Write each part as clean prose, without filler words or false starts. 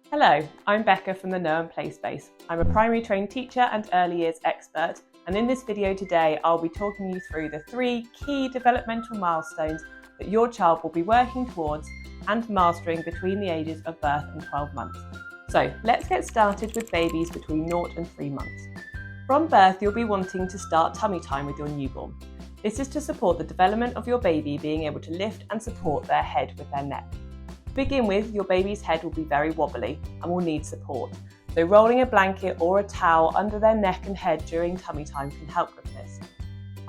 Hello, I'm Becca from the Know and Play Space. I'm a primary trained teacher and early years expert, and in this video today I'll be talking you through the 3 key developmental milestones that your child will be working towards and mastering between the ages of birth and 12 months. So let's get started with babies between 0 and 3 months. From birth, you'll be wanting to start tummy time with your newborn. This is to support the development of your baby being able to lift and support their head with their neck. To begin with, your baby's head will be very wobbly and will need support. So rolling a blanket or a towel under their neck and head during tummy time can help with this.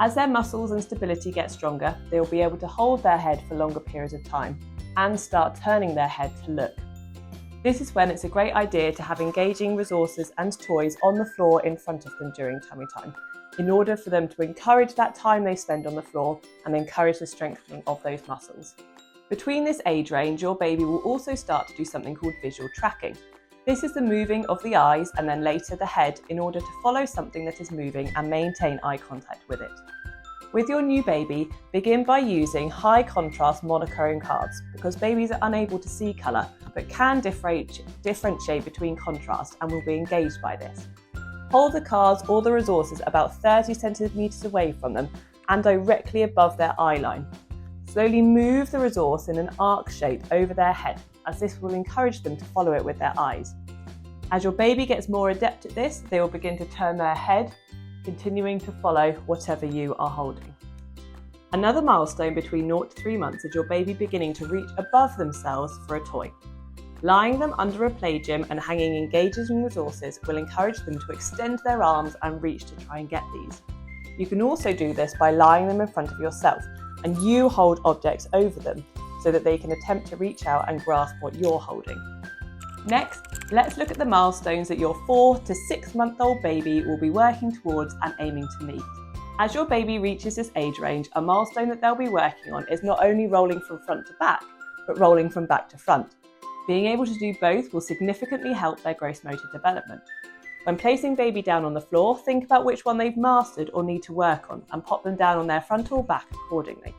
As their muscles and stability get stronger, they will be able to hold their head for longer periods of time and start turning their head to look. This is when it's a great idea to have engaging resources and toys on the floor in front of them during tummy time, in order for them to encourage that time they spend on the floor and encourage the strengthening of those muscles. Between this age range, your baby will also start to do something called visual tracking. This is the moving of the eyes and then later the head in order to follow something that is moving and maintain eye contact with it. With your new baby, begin by using high contrast monochrome cards because babies are unable to see colour but can differentiate between contrast and will be engaged by this. Hold the cards or the resources about 30 centimetres away from them and directly above their eye line. Slowly move the resource in an arc shape over their head, as this will encourage them to follow it with their eyes. As your baby gets more adept at this, they will begin to turn their head, continuing to follow whatever you are holding. Another milestone between 0 to 3 months is your baby beginning to reach above themselves for a toy. Lying them under a play gym and hanging engaging resources will encourage them to extend their arms and reach to try and get these. You can also do this by lying them in front of yourself and you hold objects over them so that they can attempt to reach out and grasp what you're holding. Next, let's look at the milestones that your 4 to 6 month old baby will be working towards and aiming to meet. As your baby reaches this age range, a milestone that they'll be working on is not only rolling from front to back, but rolling from back to front. Being able to do both will significantly help their gross motor development. When placing baby down on the floor, think about which one they've mastered or need to work on and pop them down on their front or back accordingly.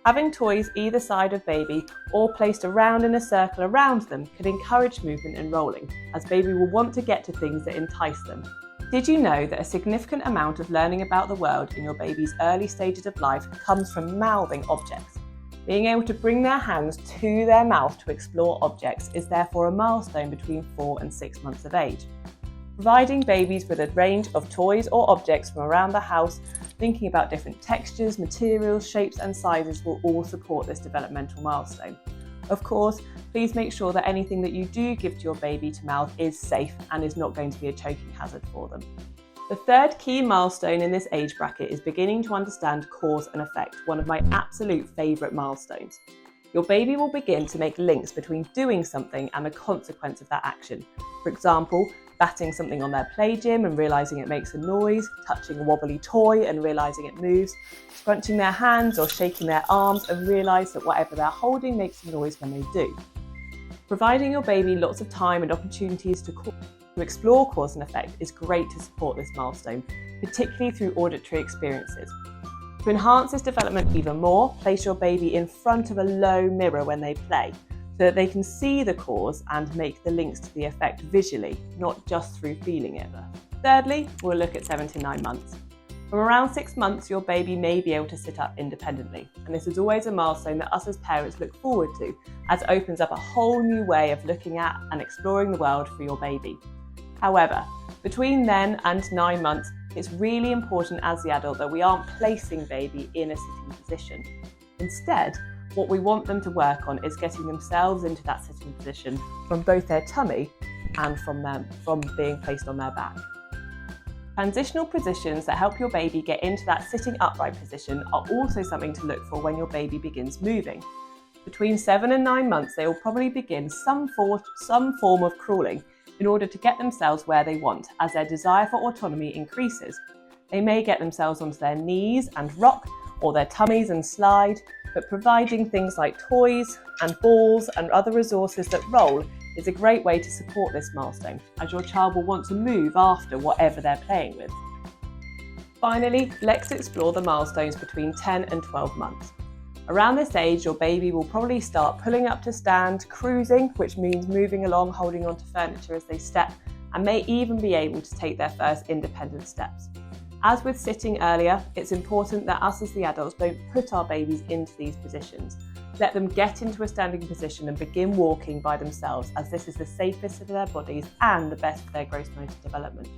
Having toys either side of baby or placed around in a circle around them can encourage movement and rolling, as baby will want to get to things that entice them. Did you know that a significant amount of learning about the world in your baby's early stages of life comes from mouthing objects? Being able to bring their hands to their mouth to explore objects is therefore a milestone between 4 and 6 months of age. Providing babies with a range of toys or objects from around the house, thinking about different textures, materials, shapes and sizes will all support this developmental milestone. Of course, please make sure that anything that you do give to your baby to mouth is safe and is not going to be a choking hazard for them. The third key milestone in this age bracket is beginning to understand cause and effect, one of my absolute favourite milestones. Your baby will begin to make links between doing something and the consequence of that action. For example, batting something on their play gym and realising it makes a noise, touching a wobbly toy and realising it moves, scrunching their hands or shaking their arms and realise that whatever they're holding makes a noise when they do. Providing your baby lots of time and opportunities to explore cause and effect is great to support this milestone, particularly through auditory experiences. To enhance this development even more, place your baby in front of a low mirror when they play, so that they can see the cause and make the links to the effect visually, not just through feeling it. Thirdly, we'll look at 7 to 9 months. From around 6 months, your baby may be able to sit up independently, and this is always a milestone that us as parents look forward to, as it opens up a whole new way of looking at and exploring the world for your baby. However, between then and 9 months, it's really important as the adult that we aren't placing baby in a sitting position. Instead, what we want them to work on is getting themselves into that sitting position from both their tummy and from being placed on their back. Transitional positions that help your baby get into that sitting upright position are also something to look for when your baby begins moving. Between 7 and 9 months, they will probably begin some form of crawling in order to get themselves where they want, as their desire for autonomy increases. They may get themselves onto their knees and rock, or their tummies and slide, but providing things like toys and balls and other resources that roll is a great way to support this milestone, as your child will want to move after whatever they're playing with. Finally, let's explore the milestones between 10 and 12 months. Around this age, your baby will probably start pulling up to stand, cruising, which means moving along, holding onto furniture as they step, and may even be able to take their first independent steps. As with sitting earlier, it's important that us as the adults don't put our babies into these positions. Let them get into a standing position and begin walking by themselves, as this is the safest for their bodies and the best for their gross motor development.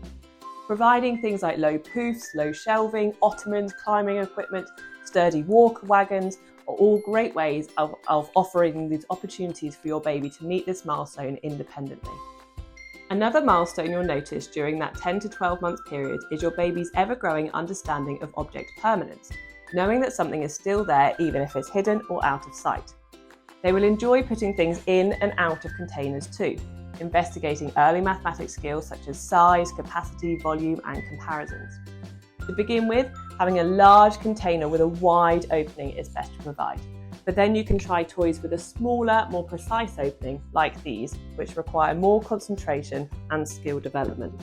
Providing things like low poofs, low shelving, ottomans, climbing equipment, sturdy walker wagons are all great ways of offering these opportunities for your baby to meet this milestone independently. Another milestone you'll notice during that 10 to 12 month period is your baby's ever-growing understanding of object permanence, knowing that something is still there even if it's hidden or out of sight. They will enjoy putting things in and out of containers too, investigating early mathematics skills such as size, capacity, volume and comparisons. To begin with, having a large container with a wide opening is best to provide. But then you can try toys with a smaller, more precise opening like these, which require more concentration and skill development.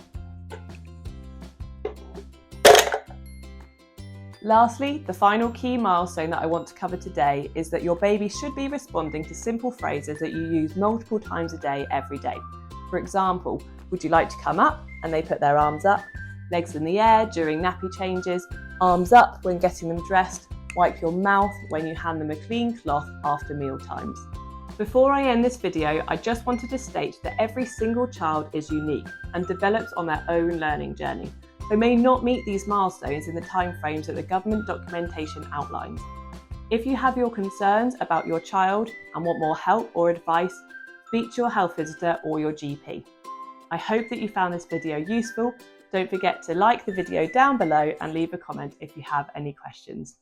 Lastly, the final key milestone that I want to cover today is that your baby should be responding to simple phrases that you use multiple times a day, every day. For example, would you like to come up? And they put their arms up, legs in the air during nappy changes, arms up when getting them dressed, wipe your mouth when you hand them a clean cloth after meal times. Before I end this video, I just wanted to state that every single child is unique and develops on their own learning journey. They may not meet these milestones in the timeframes that the government documentation outlines. If you have your concerns about your child and want more help or advice, speak to your health visitor or your GP. I hope that you found this video useful. Don't forget to like the video down below and leave a comment if you have any questions.